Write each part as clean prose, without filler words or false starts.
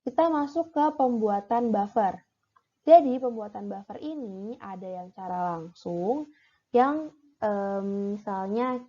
kita masuk ke pembuatan buffer. Jadi pembuatan buffer ini ada yang cara langsung, yang misalnya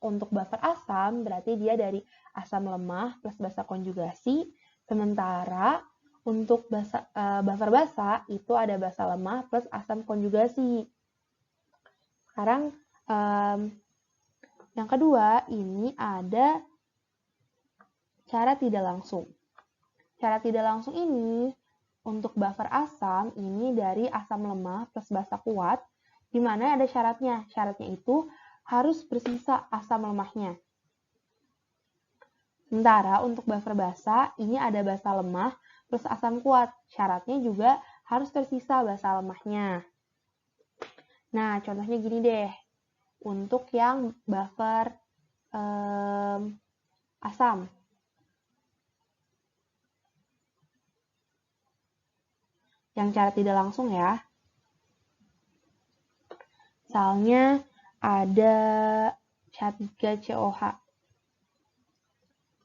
untuk buffer asam berarti dia dari asam lemah plus basa konjugasi, sementara untuk buffer basa itu ada basa lemah plus asam konjugasi. Sekarang yang kedua ini ada cara tidak langsung. Cara tidak langsung ini untuk buffer asam ini dari asam lemah plus basa kuat, di mana ada syaratnya. Syaratnya itu harus bersisa asam lemahnya. Sementara untuk buffer basa, ini ada basa lemah plus asam kuat. Syaratnya juga harus tersisa basa lemahnya. Nah, contohnya gini deh. Untuk yang buffer asam. Yang cara tidak langsung ya. Misalnya ada CH3COH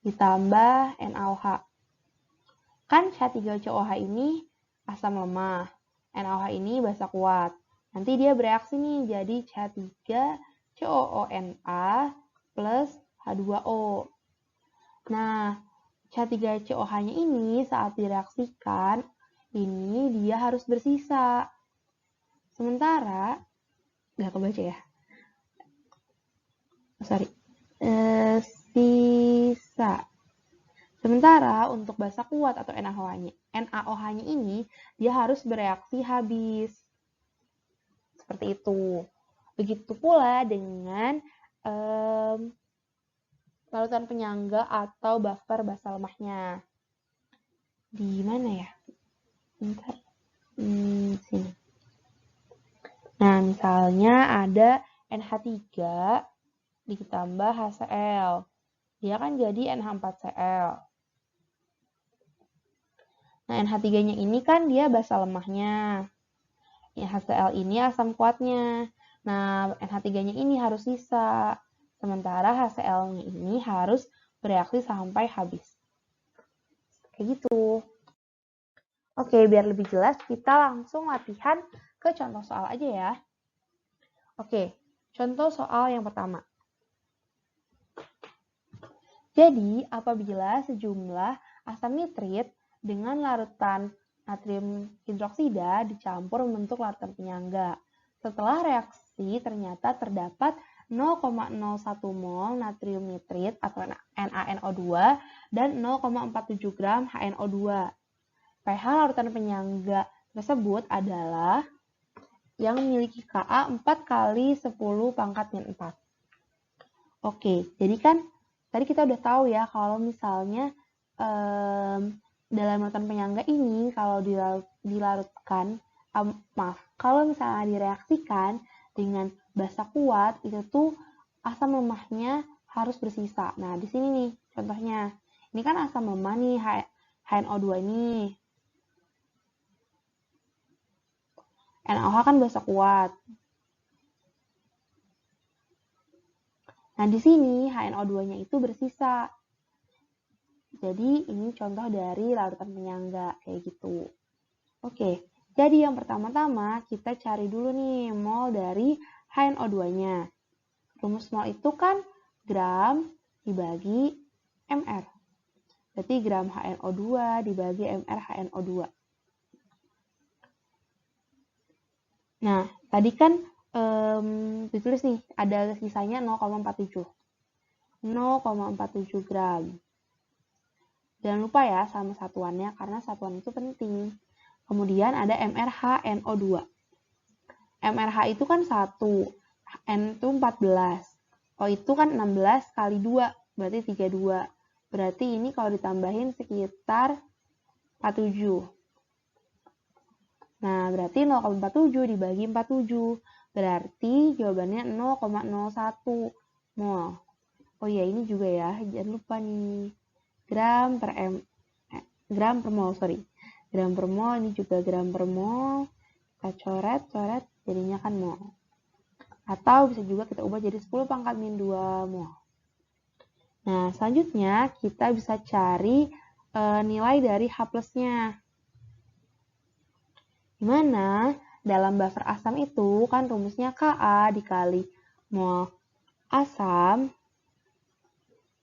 ditambah NaOH. Kan CH3COH ini asam lemah, NaOH ini basa kuat. Nanti dia bereaksi nih jadi CH3COONa plus H2O. Nah, CH3COH-nya ini saat direaksikan, ini dia harus bersisa. Sementara, nggak kebaca ya? Sisa. Sementara untuk basa kuat atau NaOH-nya ini, dia harus bereaksi habis. Seperti itu. Begitu pula dengan larutan penyangga atau buffer basa lemahnya. Di mana ya? Bentar. Sini. Nah, misalnya ada NH3 ditambah HCl. Dia kan jadi NH4Cl. Nah, NH3-nya ini kan dia basa lemahnya. HCl ini asam kuatnya. Nah, NH3-nya ini harus sisa. Sementara HCl-nya ini harus bereaksi sampai habis. Kayak gitu. Oke, biar lebih jelas, kita langsung latihan ke contoh soal aja ya. Oke, contoh soal yang pertama. Jadi, apabila sejumlah asam nitrit dengan larutan natrium hidroksida dicampur membentuk larutan penyangga. Setelah reaksi, ternyata terdapat 0,01 mol natrium nitrit atau NaNO2 dan 0,47 gram HNO2. pH larutan penyangga tersebut adalah yang memiliki Ka 4 kali 10 pangkat min 4. Oke, jadi kan tadi kita udah tahu ya kalau misalnya dalam larutan penyangga ini kalau dilarutkan, kalau misalnya direaksikan dengan basa kuat, itu tuh asam lemahnya harus bersisa. Nah, di sini nih contohnya. Ini kan asam lemah nih, HNO2 ini. NaOH kan basa kuat. Nah, di sini HNO2-nya itu bersisa. Jadi, ini contoh dari larutan penyangga, kayak gitu. Oke, jadi yang pertama-tama kita cari dulu nih mol dari HNO2-nya. Rumus mol itu kan gram dibagi mR. Berarti gram HNO2 dibagi mR HNO2. Nah, tadi kan ditulis nih, ada sisanya 0,47. 0,47 gram. Jangan lupa ya sama satuannya, karena satuan itu penting. Kemudian ada MrHNO2. MrH itu kan 1, N itu 14. O itu kan 16 kali 2, berarti 32. Berarti ini kalau ditambahin sekitar 47. Nah, berarti 0,47 dibagi 47. Berarti jawabannya 0,01 mol. Oh iya, ini juga ya, jangan lupa nih. Gram per mol, Gram per mol, ini juga gram per mol. Kita coret, jadinya kan mol. Atau bisa juga kita ubah jadi 10 pangkat min 2 mol. Nah, selanjutnya kita bisa cari nilai dari H plusnya. Dimana dalam buffer asam itu kan rumusnya Ka dikali mol asam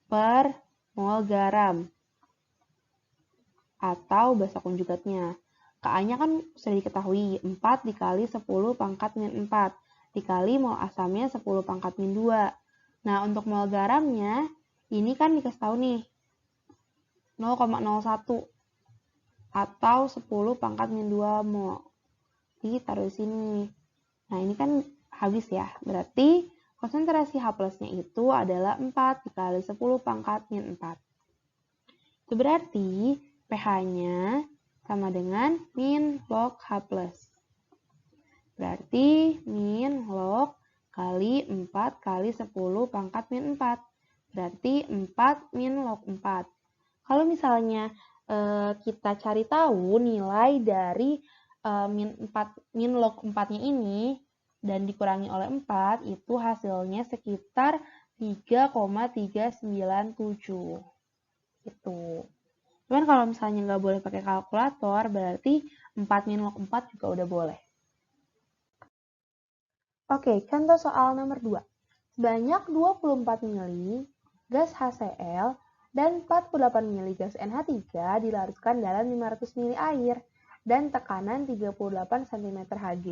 per mol garam atau basa konjugatnya. Ka-nya kan sudah diketahui 4 dikali 10 pangkat min 4 dikali mol asamnya 10 pangkat min 2. Nah, untuk mol garamnya ini kan dikasih tahu nih 0,01 atau 10 pangkat min 2 mol. Ditaruh di sini. Nah, ini kan habis ya. Berarti konsentrasi H plusnya itu adalah 4 dikali 10 pangkat min 4. Itu berarti pH-nya sama dengan min log H plus. Berarti min log kali 4 kali 10 pangkat min 4. Berarti 4 min log 4. Kalau misalnya kita cari tahu nilai dari min log 4-nya ini dan dikurangi oleh 4, itu hasilnya sekitar 3,397. Itu. Cuman kalau misalnya nggak boleh pakai kalkulator, berarti 4 min log 4 juga udah boleh. Oke, contoh soal nomor 2. Sebanyak 24 mili gas HCl dan 48 mili gas NH3 dilarutkan dalam 500 mili air dan tekanan 38 cm Hg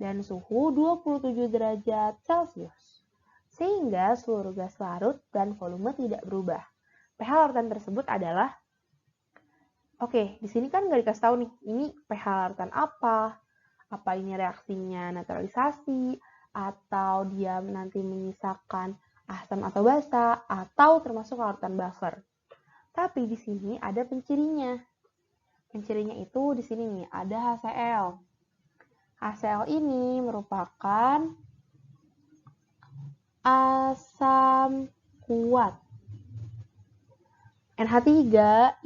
dan suhu 27 derajat Celcius. Sehingga seluruh gas larut dan volume tidak berubah. pH larutan tersebut adalah Oke, di sini kan nggak dikasih tahu nih, ini pH larutan apa ini reaksinya naturalisasi, atau dia nanti menyisakan asam atau basa, atau termasuk larutan buffer. Tapi di sini ada pencirinya. Pencirinya itu di sini nih, ada HCl. HCl ini merupakan asam kuat. NH3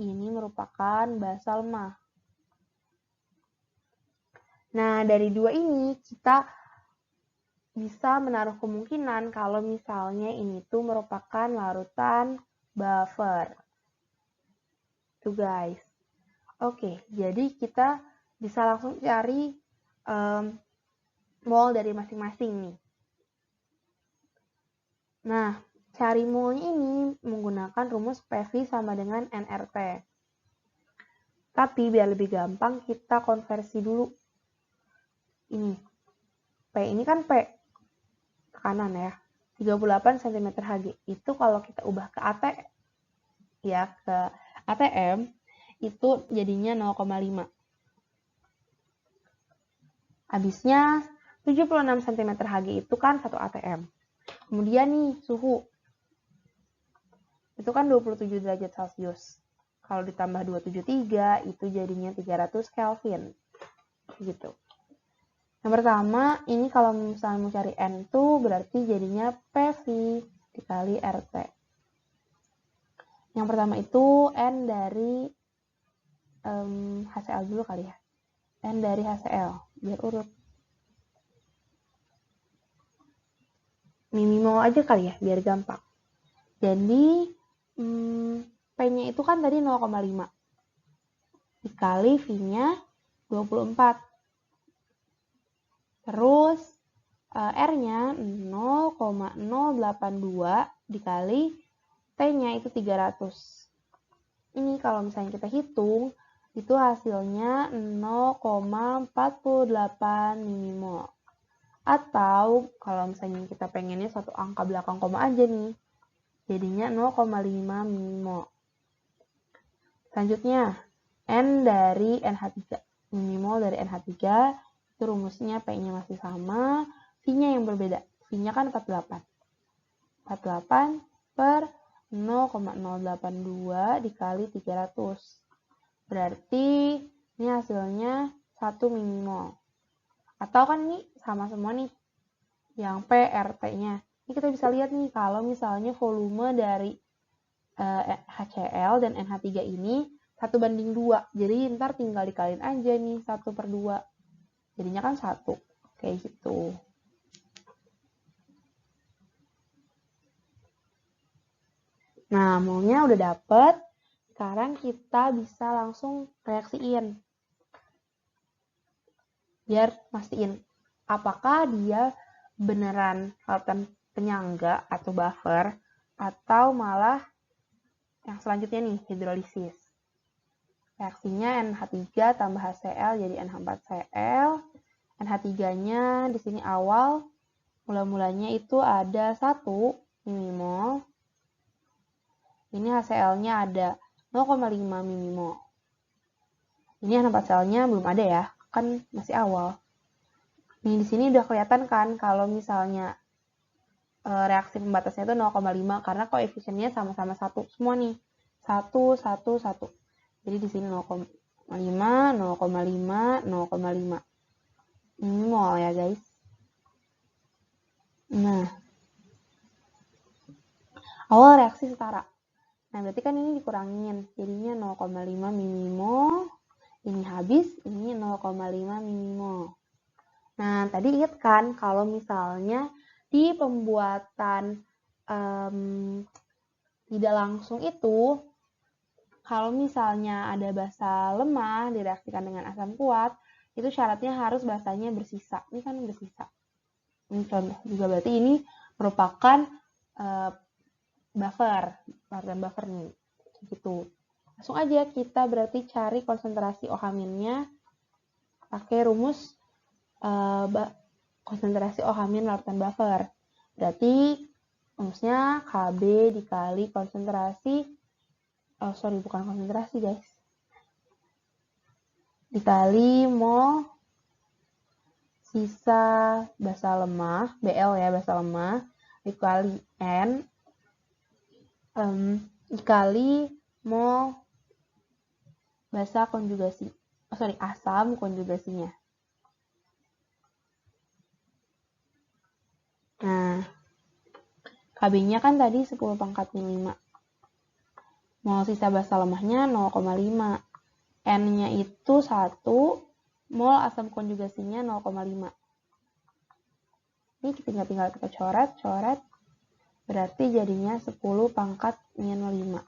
ini merupakan basa lemah. Nah, dari dua ini kita bisa menaruh kemungkinan kalau misalnya ini tuh merupakan larutan buffer. Tuh guys. Oke, jadi kita bisa langsung cari mol dari masing-masing nih. Nah, cari molnya ini menggunakan rumus PV sama dengan nRT. Tapi biar lebih gampang kita konversi dulu. Ini. P ini kan P tekanan ya. 38 cm Hg. Itu kalau kita ubah ke ke ATM itu jadinya 0,5. Habisnya 76 cm Hg itu kan 1 ATM. Kemudian nih suhu. Itu kan 27 derajat Celcius. Kalau ditambah 273 itu jadinya 300 Kelvin. Gitu. Yang pertama, ini kalau misalnya mau cari N tuh berarti jadinya PV dikali RT. Yang pertama itu N dari HCl dulu kali ya. N dari HCl, biar urut. Minimal aja kali ya, biar gampang. Jadi, P-nya itu kan tadi 0,5. Dikali V-nya 24. Terus, R-nya 0,082 dikali T-nya itu 300. Ini kalau misalnya kita hitung, itu hasilnya 0,48 milimol. Atau kalau misalnya kita pengennya satu angka belakang koma aja nih, jadinya 0,5 milimol. Selanjutnya, N dari NH3. Milimol dari NH3, itu rumusnya P-nya masih sama, V-nya yang berbeda. V-nya kan 48. 48 per 0,082 dikali 300. Berarti ini hasilnya 1 milimol. Atau kan ini sama semua nih, yang P, RT-nya. Ini kita bisa lihat nih, kalau misalnya volume dari HCl dan NH3 ini 1:2. Jadi ntar tinggal dikaliin aja nih 1/2. Jadinya kan 1. Kayak gitu. Nah, molnya udah dapet. Sekarang kita bisa langsung reaksiin. Biar mastiin apakah dia beneran larutan penyangga atau buffer atau malah yang selanjutnya nih, hidrolisis. Reaksinya NH3 tambah HCl jadi NH4Cl. NH3-nya di sini awal mula-mulanya itu ada 1 mmol. Ini HCl-nya ada 0,5 mmol. Ini NH4Cl-nya belum ada ya, kan masih awal. Nih di sini udah kelihatan kan kalau misalnya reaksi pembatasnya itu 0,5 karena koefisiennya sama-sama 1 semua nih. 1, 1, 1. Jadi di sini 0,5, 0,5, 0,5. Mmol ya guys. Nah, awal reaksi setara. Nah, berarti kan ini dikurangin. Jadinya 0,5 mmol. Ini habis, ini 0,5 mmol. Nah, tadi ingat kan kalau misalnya di pembuatan tidak langsung itu, kalau misalnya ada basa lemah direaksikan dengan asam kuat, itu syaratnya harus basanya bersisa. Ini kan bersisa. Ini contoh juga berarti ini merupakan buffer, larutan buffer nih. Gitu. Langsung aja kita berarti cari konsentrasi OH-nya pakai rumus konsentrasi OH- larutan buffer. Berarti rumusnya Kb dikali konsentrasi, bukan konsentrasi guys, dikali mol sisa basa lemah, Bl ya basa lemah, dikali N, dikali mol basa konjugasi, asam konjugasinya. Nah, Kb-nya kan tadi 10 pangkat min 5. Mol sisa basa lemahnya 0,5. N-nya itu 1, mol asam konjugasinya 0,5. Ini tinggal kita coret. Berarti jadinya 10 pangkat min 5.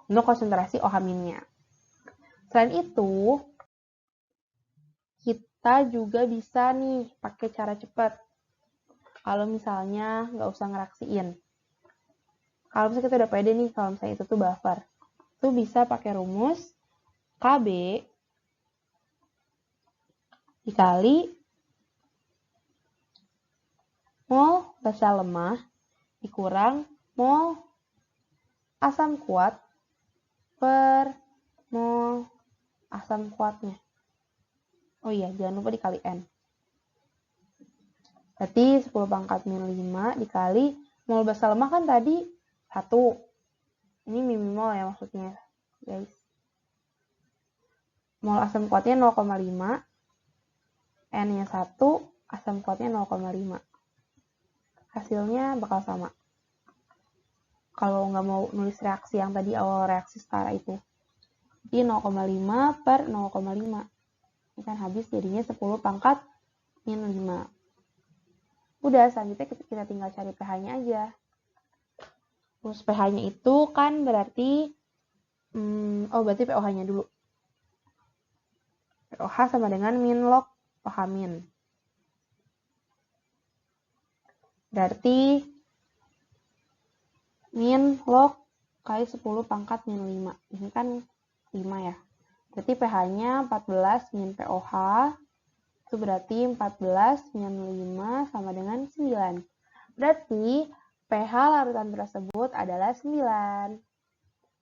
Untuk konsentrasi OH-nya. Selain itu, kita juga bisa nih pakai cara cepat. Kalau misalnya nggak usah ngeraksiin. Kalau misalnya kita udah pede nih, kalau misalnya itu tuh buffer. Itu bisa pakai rumus Kb dikali mol basa lemah dikurang mol asam kuat per mol asam kuatnya. Oh iya, jangan lupa dikali N. Berarti 10 pangkat min 5 dikali mol basa lemah kan tadi 1. Ini mmol ya maksudnya, guys. Mol asam kuatnya 0,5. N-nya 1, asam kuatnya 0,5. Hasilnya bakal sama. Kalau nggak mau nulis reaksi yang tadi awal reaksi setara itu. Jadi 0,5 per 0,5. Ini kan habis jadinya 10 pangkat min 5. Udah, selanjutnya kita tinggal cari pH-nya aja. Terus pH-nya itu kan berarti, berarti pOH-nya dulu. pOH sama dengan min log OH-. Berarti min log kali 10 pangkat min 5. Ini kan 5 ya. Berarti pH-nya 14 min pOH. Itu berarti 14 min 5 sama dengan 9. Berarti pH larutan tersebut adalah 9.